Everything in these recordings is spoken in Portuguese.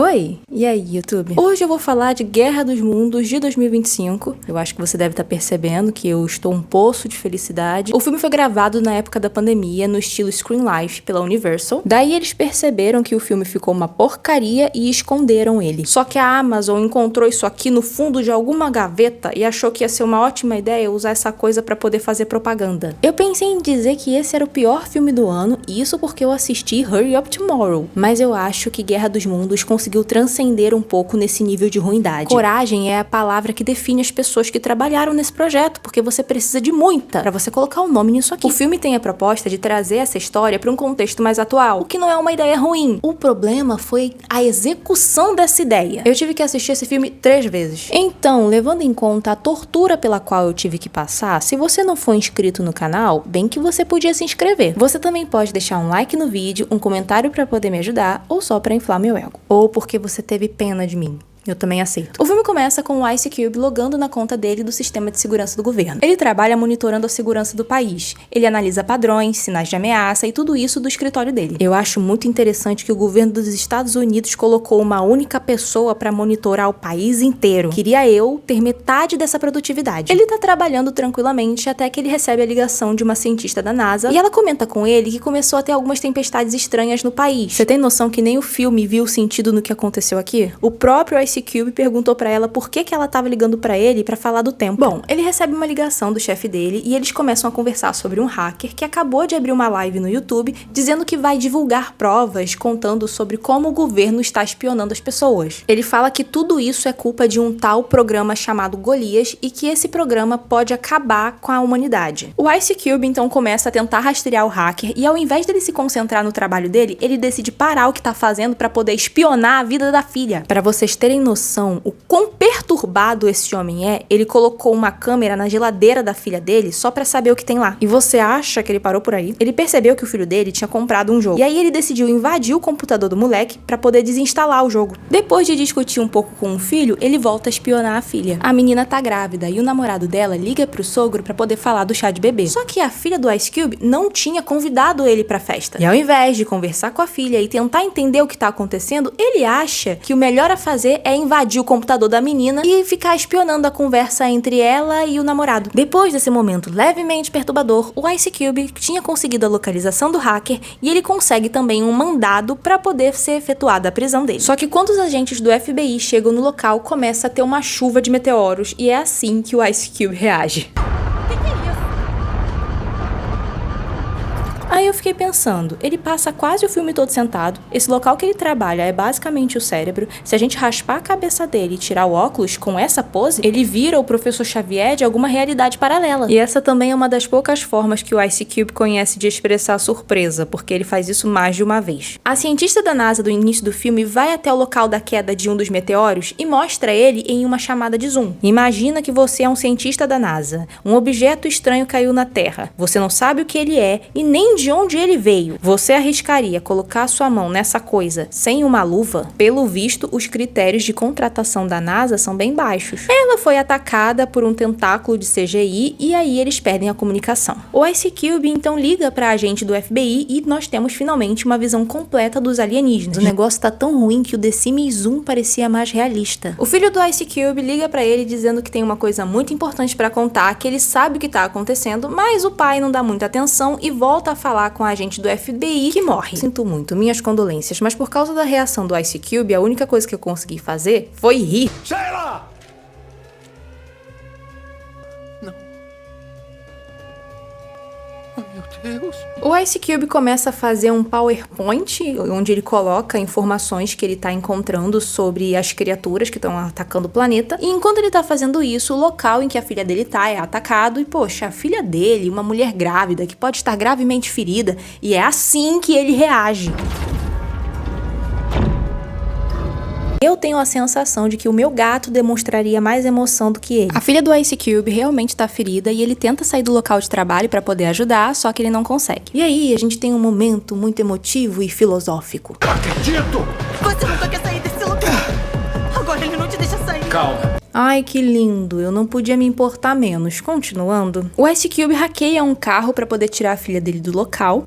Oi, e aí, YouTube? Hoje eu vou falar de Guerra dos Mundos de 2025. Eu acho que você deve estar percebendo que eu estou um poço de felicidade. O filme foi gravado na época da pandemia, no estilo Screen Life, pela Universal. Daí eles perceberam que o filme ficou uma porcaria e esconderam ele. Só que a Amazon encontrou isso aqui no fundo de alguma gaveta e achou que ia ser uma ótima ideia usar essa coisa pra poder fazer propaganda. Eu pensei em dizer que esse era o pior filme do ano, e isso porque eu assisti Hurry Up Tomorrow. Mas eu acho que Guerra dos Mundos conseguiu transcender um pouco nesse nível de ruindade. Coragem é a palavra que define as pessoas que trabalharam nesse projeto, porque você precisa de muita pra você colocar o nome nisso aqui. O filme tem a proposta de trazer essa história pra um contexto mais atual, o que não é uma ideia ruim. O problema foi a execução dessa ideia. Eu tive que assistir esse filme 3 vezes. Então, levando em conta a tortura pela qual eu tive que passar, se você não for inscrito no canal, bem que você podia se inscrever. Você também pode deixar um like no vídeo, um comentário pra poder me ajudar, ou só pra inflar meu ego. Ou porque você teve pena de mim. Eu também aceito. O filme começa com o Ice Cube logando na conta dele do sistema de segurança do governo. Ele trabalha monitorando a segurança do país. Ele analisa padrões, sinais de ameaça e tudo isso do escritório dele. Eu acho muito interessante que o governo dos Estados Unidos colocou uma única pessoa para monitorar o país inteiro. Queria eu ter metade dessa produtividade. Ele tá trabalhando tranquilamente até que ele recebe a ligação de uma cientista da NASA e ela comenta com ele que começou a ter algumas tempestades estranhas no país. Você tem noção que nem o filme viu sentido no que aconteceu aqui? O próprio Ice Cube perguntou pra ela por que ela tava ligando pra ele pra falar do tempo. Bom, ele recebe uma ligação do chefe dele e eles começam a conversar sobre um hacker que acabou de abrir uma live no YouTube dizendo que vai divulgar provas contando sobre como o governo está espionando as pessoas. Ele fala que tudo isso é culpa de um tal programa chamado Golias e que esse programa pode acabar com a humanidade. O Ice Cube então começa a tentar rastrear o hacker e ao invés dele se concentrar no trabalho dele, ele decide parar o que tá fazendo pra poder espionar a vida da filha. Pra vocês terem noção o quão perturbado esse homem é, ele colocou uma câmera na geladeira da filha dele só pra saber o que tem lá. E você acha que ele parou por aí? Ele percebeu que o filho dele tinha comprado um jogo. E aí ele decidiu invadir o computador do moleque pra poder desinstalar o jogo. Depois de discutir um pouco com o filho, ele volta a espionar a filha. A menina tá grávida e o namorado dela liga pro sogro pra poder falar do chá de bebê. Só que a filha do Ice Cube não tinha convidado ele pra festa. E ao invés de conversar com a filha e tentar entender o que tá acontecendo, ele acha que o melhor a fazer é invadir o computador da menina e ficar espionando a conversa entre ela e o namorado. Depois desse momento levemente perturbador, o Ice Cube tinha conseguido a localização do hacker e ele consegue também um mandado para poder ser efetuada a prisão dele. Só que quando os agentes do FBI chegam no local, começa a ter uma chuva de meteoros e é assim que o Ice Cube reage. Aí eu fiquei pensando, ele passa quase o filme todo sentado, esse local que ele trabalha é basicamente o cérebro, se a gente raspar a cabeça dele e tirar o óculos com essa pose, ele vira o Professor Xavier de alguma realidade paralela. E essa também é uma das poucas formas que o Ice Cube conhece de expressar surpresa, porque ele faz isso mais de uma vez. A cientista da NASA do início do filme vai até o local da queda de um dos meteoros e mostra ele em uma chamada de zoom. Imagina que você é um cientista da NASA, um objeto estranho caiu na Terra, você não sabe o que ele é e nem de onde ele veio. Você arriscaria colocar sua mão nessa coisa sem uma luva? Pelo visto, os critérios de contratação da NASA são bem baixos. Ela foi atacada por um tentáculo de CGI e aí eles perdem a comunicação. O Ice Cube então liga pra agente do FBI e nós temos finalmente uma visão completa dos alienígenas. O negócio tá tão ruim que o The Sims Zoom parecia mais realista. O filho do Ice Cube liga pra ele dizendo que tem uma coisa muito importante pra contar, que ele sabe o que tá acontecendo, mas o pai não dá muita atenção e volta a falar com a agente do FBI que morre. Sinto muito, minhas condolências, mas por causa da reação do Ice Cube, a única coisa que eu consegui fazer foi rir. Sheila! Não. Oh, meu Deus. O Ice Cube começa a fazer um PowerPoint, onde ele coloca informações que ele tá encontrando sobre as criaturas que estão atacando o planeta. E enquanto ele tá fazendo isso, o local em que a filha dele tá é atacado. E poxa, a filha dele, uma mulher grávida, que pode estar gravemente ferida. E é assim que ele reage. Eu tenho a sensação de que o meu gato demonstraria mais emoção do que ele. A filha do Ice Cube realmente tá ferida e ele tenta sair do local de trabalho pra poder ajudar, só que ele não consegue. E aí, a gente tem um momento muito emotivo e filosófico. Não acredito! Você nunca quer sair desse lugar! Agora ele não te deixa sair! Calma. Ai, que lindo, eu não podia me importar menos. Continuando, o Ice Cube hackeia um carro pra poder tirar a filha dele do local.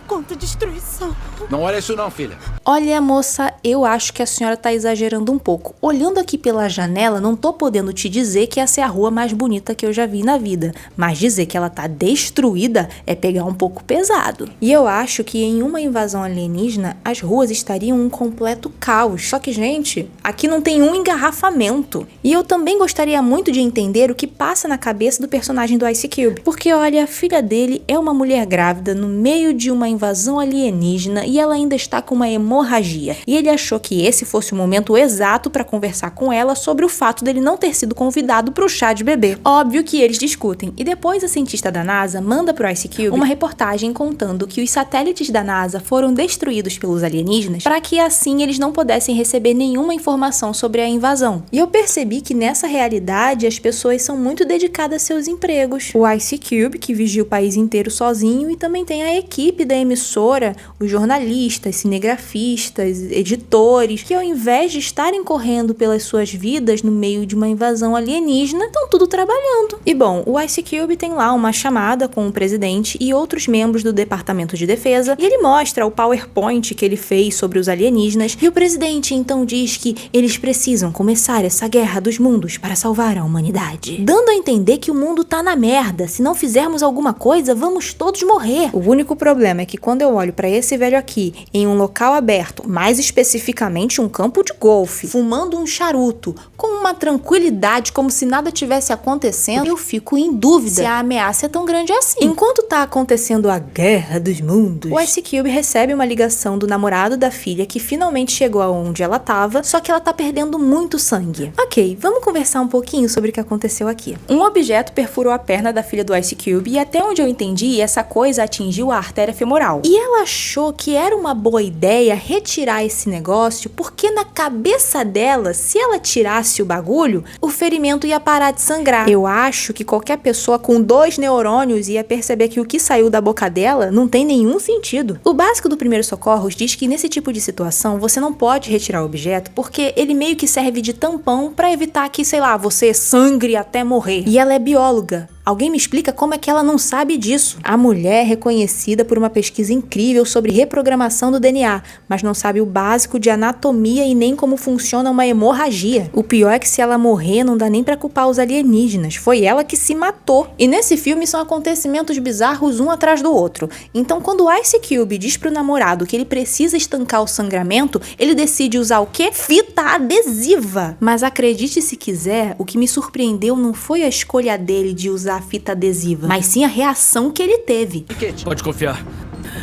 Quanta destruição. Não olha isso não, filha. Olha, moça, eu acho que a senhora tá exagerando um pouco. Olhando aqui pela janela, não tô podendo te dizer que essa é a rua mais bonita que eu já vi na vida. Mas dizer que ela tá destruída é pegar um pouco pesado. E eu acho que em uma invasão alienígena, as ruas estariam um completo caos. Só que, gente, aqui não tem um engarrafamento. E eu também gostaria muito de entender o que passa na cabeça do personagem do Ice Cube. Porque, olha, a filha dele é uma mulher grávida no meio de uma invasão alienígena e ela ainda está com uma hemorragia. E ele achou que esse fosse o momento exato para conversar com ela sobre o fato dele não ter sido convidado pro chá de bebê. Óbvio que eles discutem. E depois a cientista da NASA manda pro Ice Cube uma reportagem contando que os satélites da NASA foram destruídos pelos alienígenas para que assim eles não pudessem receber nenhuma informação sobre a invasão. E eu percebi que nessa realidade as pessoas são muito dedicadas a seus empregos. O Ice Cube, que vigia o país inteiro sozinho, e também tem a equipe da emissora, os jornalistas, cinegrafistas, editores, que ao invés de estarem correndo pelas suas vidas no meio de uma invasão alienígena, estão tudo trabalhando. E bom, o Ice Cube tem lá uma chamada com o presidente e outros membros do Departamento de Defesa, e ele mostra o PowerPoint que ele fez sobre os alienígenas, e o presidente então diz que eles precisam começar essa guerra dos mundos para salvar a humanidade, dando a entender que o mundo tá na merda, se não fizermos alguma coisa, vamos todos morrer. O único problema é que quando eu olho pra esse velho aqui, em um local aberto, mais especificamente um campo de golfe, fumando um charuto, com uma tranquilidade como se nada tivesse acontecendo, eu fico em dúvida se a ameaça é tão grande assim. Enquanto tá acontecendo a guerra dos mundos, o Ice Cube recebe uma ligação do namorado da filha que finalmente chegou aonde ela tava, só que ela tá perdendo muito sangue. Ok, vamos conversar um pouquinho sobre o que aconteceu aqui. Um objeto perfurou a perna da filha do Ice Cube e até onde eu entendi, essa coisa atingiu a artéria femoral. E ela achou que era uma boa ideia retirar esse negócio porque na cabeça dela, se ela tirasse o bagulho, o ferimento ia parar de sangrar. Eu acho que qualquer pessoa com 2 neurônios ia perceber que o que saiu da boca dela não tem nenhum sentido. O básico do Primeiros Socorros diz que nesse tipo de situação você não pode retirar o objeto porque ele meio que serve de tampão pra evitar que, sei lá, você sangre até morrer. E ela é bióloga. Alguém me explica como é que ela não sabe disso? A mulher é reconhecida por uma pesquisa incrível sobre reprogramação do DNA, mas não sabe o básico de anatomia e nem como funciona uma hemorragia. O pior é que se ela morrer, não dá nem pra culpar os alienígenas. Foi ela que se matou. E nesse filme são acontecimentos bizarros um atrás do outro. Então quando o Ice Cube diz pro namorado que ele precisa estancar o sangramento, ele decide usar o quê? Fita adesiva. Mas acredite se quiser, o que me surpreendeu não foi a escolha dele de usar a fita adesiva, mas sim a reação que ele teve. Pode confiar.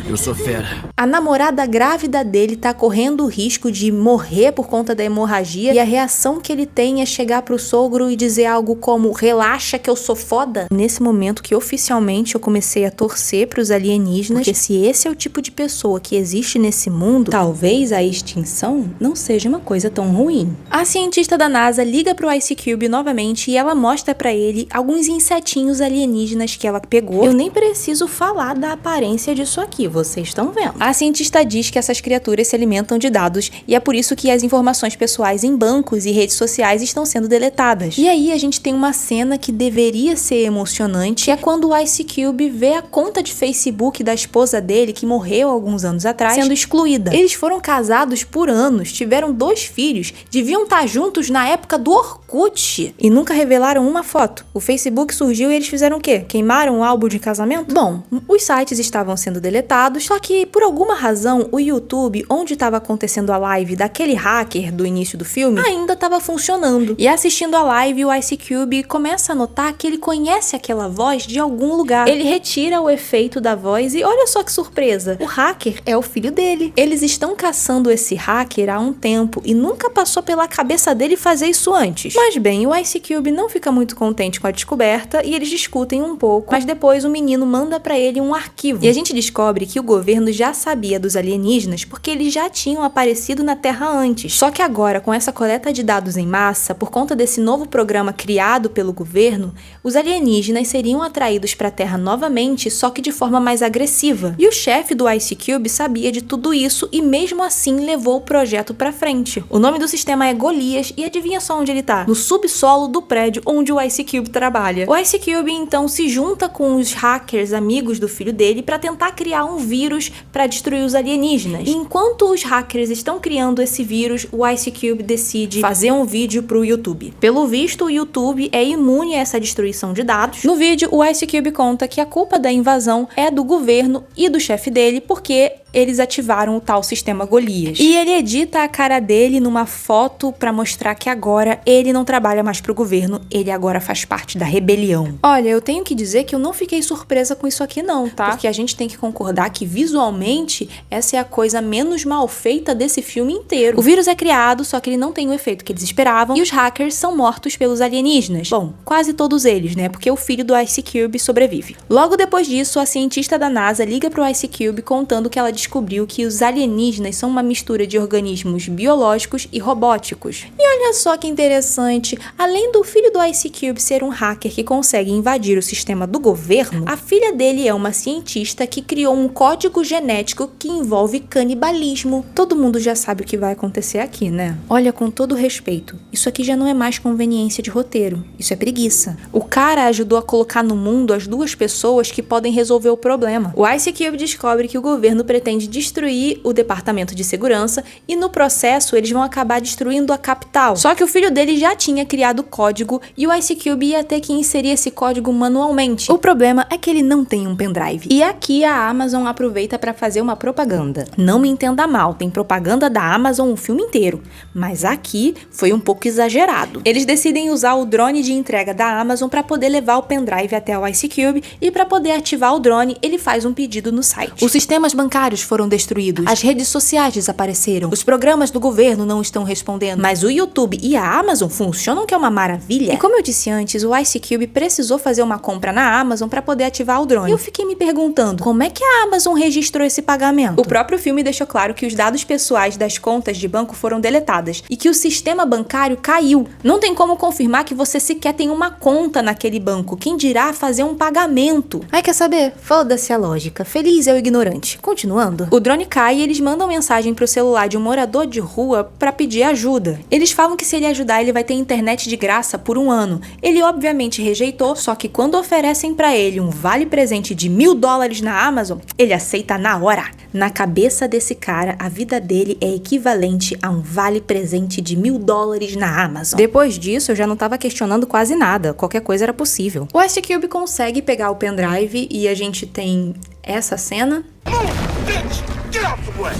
Eu sou fera. A namorada grávida dele tá correndo o risco de morrer por conta da hemorragia e a reação que ele tem é chegar pro sogro e dizer algo como relaxa que eu sou foda. Nesse momento que oficialmente eu comecei a torcer pros alienígenas, porque se esse é o tipo de pessoa que existe nesse mundo, talvez a extinção não seja uma coisa tão ruim. A cientista da NASA liga pro Ice Cube novamente e ela mostra pra ele alguns insetinhos alienígenas que ela pegou. Eu nem preciso falar da aparência disso aqui, vocês estão vendo. A cientista diz que essas criaturas se alimentam de dados e é por isso que as informações pessoais em bancos e redes sociais estão sendo deletadas. E aí a gente tem uma cena que deveria ser emocionante, que é quando o Ice Cube vê a conta de Facebook da esposa dele, que morreu alguns anos atrás, sendo excluída. Eles foram casados por anos, tiveram 2 filhos, deviam estar juntos na época do Orkut e nunca revelaram uma foto. O Facebook surgiu e eles fizeram o quê? Queimaram o álbum de casamento? Bom, os sites estavam sendo deletados, só que por alguma razão o YouTube, onde estava acontecendo a live daquele hacker do início do filme, ainda estava funcionando. E assistindo a live, o Ice Cube começa a notar que ele conhece aquela voz de algum lugar. Ele retira o efeito da voz e olha só que surpresa, o hacker é o filho dele. Eles estão caçando esse hacker há um tempo e nunca passou pela cabeça dele fazer isso antes. Mas bem, o Ice Cube não fica muito contente com a descoberta e eles discutem um pouco, mas depois o menino manda pra ele um arquivo. E a gente descobre que o governo já sabia dos alienígenas porque eles já tinham aparecido na Terra antes. Só que agora, com essa coleta de dados em massa, por conta desse novo programa criado pelo governo, os alienígenas seriam atraídos para a Terra novamente, só que de forma mais agressiva. E o chefe do Ice Cube sabia de tudo isso e mesmo assim levou o projeto para frente. O nome do sistema é Golias e adivinha só onde ele tá? No subsolo do prédio onde o Ice Cube trabalha. O Ice Cube então se junta com os hackers amigos do filho dele para tentar criar um vírus para destruir os alienígenas. E enquanto os hackers estão criando esse vírus, o Ice Cube decide fazer um vídeo pro YouTube. Pelo visto, o YouTube é imune a essa destruição de dados. No vídeo, o Ice Cube conta que a culpa da invasão é do governo e do chefe dele, porque eles ativaram o tal sistema Golias. E ele edita a cara dele numa foto pra mostrar que agora ele não trabalha mais pro governo, ele agora faz parte da rebelião. Olha, eu tenho que dizer que eu não fiquei surpresa com isso aqui não, tá? Porque a gente tem que concordar que visualmente essa é a coisa menos mal feita desse filme inteiro. O vírus é criado, só que ele não tem o efeito que eles esperavam, e os hackers são mortos pelos alienígenas. Bom, quase todos eles, né? Porque o filho do Ice Cube sobrevive. Logo depois disso, a cientista da NASA liga pro Ice Cube contando que ela descobriu que os alienígenas são uma mistura de organismos biológicos e robóticos. E olha só que interessante, além do filho do Ice Cube ser um hacker que consegue invadir o sistema do governo, a filha dele é uma cientista que criou um código genético que envolve canibalismo. Todo mundo já sabe o que vai acontecer aqui, né? Olha, com todo respeito, isso aqui já não é mais conveniência de roteiro, isso é preguiça. O cara ajudou a colocar no mundo as duas pessoas que podem resolver o problema. O Ice Cube descobre que o governo pretende destruir o departamento de segurança e no processo eles vão acabar destruindo a capital. Só que o filho dele já tinha criado o código e o Ice Cube ia ter que inserir esse código manualmente. O problema é que ele não tem um pendrive. E aqui a Amazon aproveita para fazer uma propaganda. Não me entenda mal, tem propaganda da Amazon o filme inteiro, mas aqui foi um pouco exagerado. Eles decidem usar o drone de entrega da Amazon para poder levar o pendrive até o Ice Cube e para poder ativar o drone, ele faz um pedido no site. Os sistemas bancários foram destruídos, as redes sociais desapareceram, os programas do governo não estão respondendo, mas o YouTube e a Amazon funcionam, que é uma maravilha. E como eu disse antes, o Ice Cube precisou fazer uma compra na Amazon para poder ativar o drone. E eu fiquei me perguntando, como é que a Amazon registrou esse pagamento? O próprio filme deixou claro que os dados pessoais das contas de banco foram deletadas e que o sistema bancário caiu. Não tem como confirmar que você sequer tem uma conta naquele banco, quem dirá fazer um pagamento? Ai, quer saber? Foda-se a lógica, feliz é o ignorante. Continuando, o drone cai e eles mandam mensagem pro celular de um morador de rua pra pedir ajuda. Eles falam que se ele ajudar ele vai ter internet de graça por 1 ano. Ele obviamente rejeitou, só que quando oferecem pra ele um vale presente de $1000 na Amazon, ele aceita na hora. Na cabeça desse cara, a vida dele é equivalente a um vale presente de $1000 na Amazon. Depois disso, eu já não tava questionando quase nada, qualquer coisa era possível. O Ice Cube consegue pegar o pendrive e a gente tem essa cena.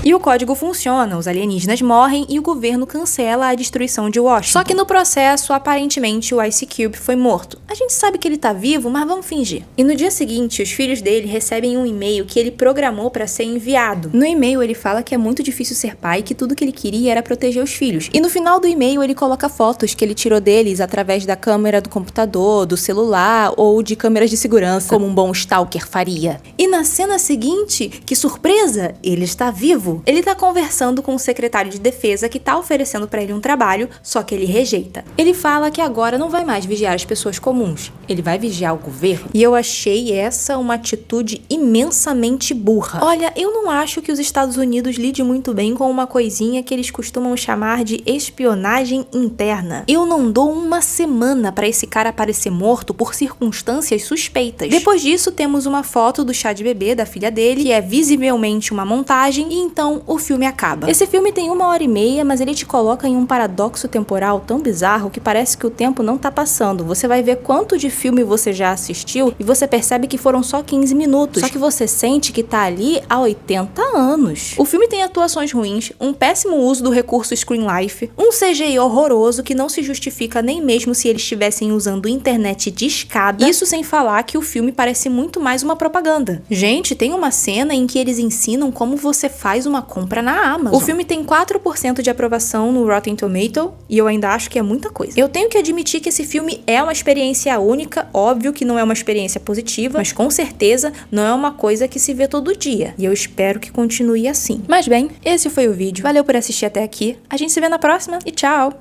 E o código funciona, os alienígenas morrem e o governo cancela a destruição de Washington. Só que no processo, aparentemente, o Ice Cube foi morto. A gente sabe que ele tá vivo, mas vamos fingir. E no dia seguinte, os filhos dele recebem um e-mail que ele programou para ser enviado. No e-mail, ele fala que é muito difícil ser pai e que tudo que ele queria era proteger os filhos. E no final do e-mail, ele coloca fotos que ele tirou deles através da câmera do computador, do celular ou de câmeras de segurança, como um bom stalker faria. E na cena seguinte, que surpresa, ele está vivo. Ele tá conversando com o secretário de defesa que tá oferecendo pra ele um trabalho, só que ele rejeita. Ele fala que agora não vai mais vigiar as pessoas comuns, ele vai vigiar o governo. E eu achei essa uma atitude imensamente burra. Olha, eu não acho que os Estados Unidos lidem muito bem com uma coisinha que eles costumam chamar de espionagem interna. Eu não dou uma semana pra esse cara aparecer morto por circunstâncias suspeitas. Depois disso, temos uma foto do chá de bebê da filha dele, que é visivelmente uma montagem, e então o filme acaba. Esse filme tem 1h30, mas ele te coloca em um paradoxo temporal tão bizarro que parece que o tempo não tá passando. Você vai ver quanto de filme você já assistiu e você percebe que foram só 15 minutos. Só que você sente que tá ali há 80 anos. O filme tem atuações ruins, um péssimo uso do recurso Screen Life, um CGI horroroso que não se justifica nem mesmo se eles estivessem usando internet de escada. Isso sem falar que o filme parece muito mais uma propaganda. Gente, tem uma cena em que eles ensinam como você faz uma compra na Amazon. O filme tem 4% de aprovação no Rotten Tomato e eu ainda acho que é muita coisa. Eu tenho que admitir que esse filme é uma experiência única, óbvio que não é uma experiência positiva, mas com certeza não é uma coisa que se vê todo dia. E eu espero que continue assim. Mas bem, esse foi o vídeo. Valeu por assistir até aqui. A gente se vê na próxima e tchau!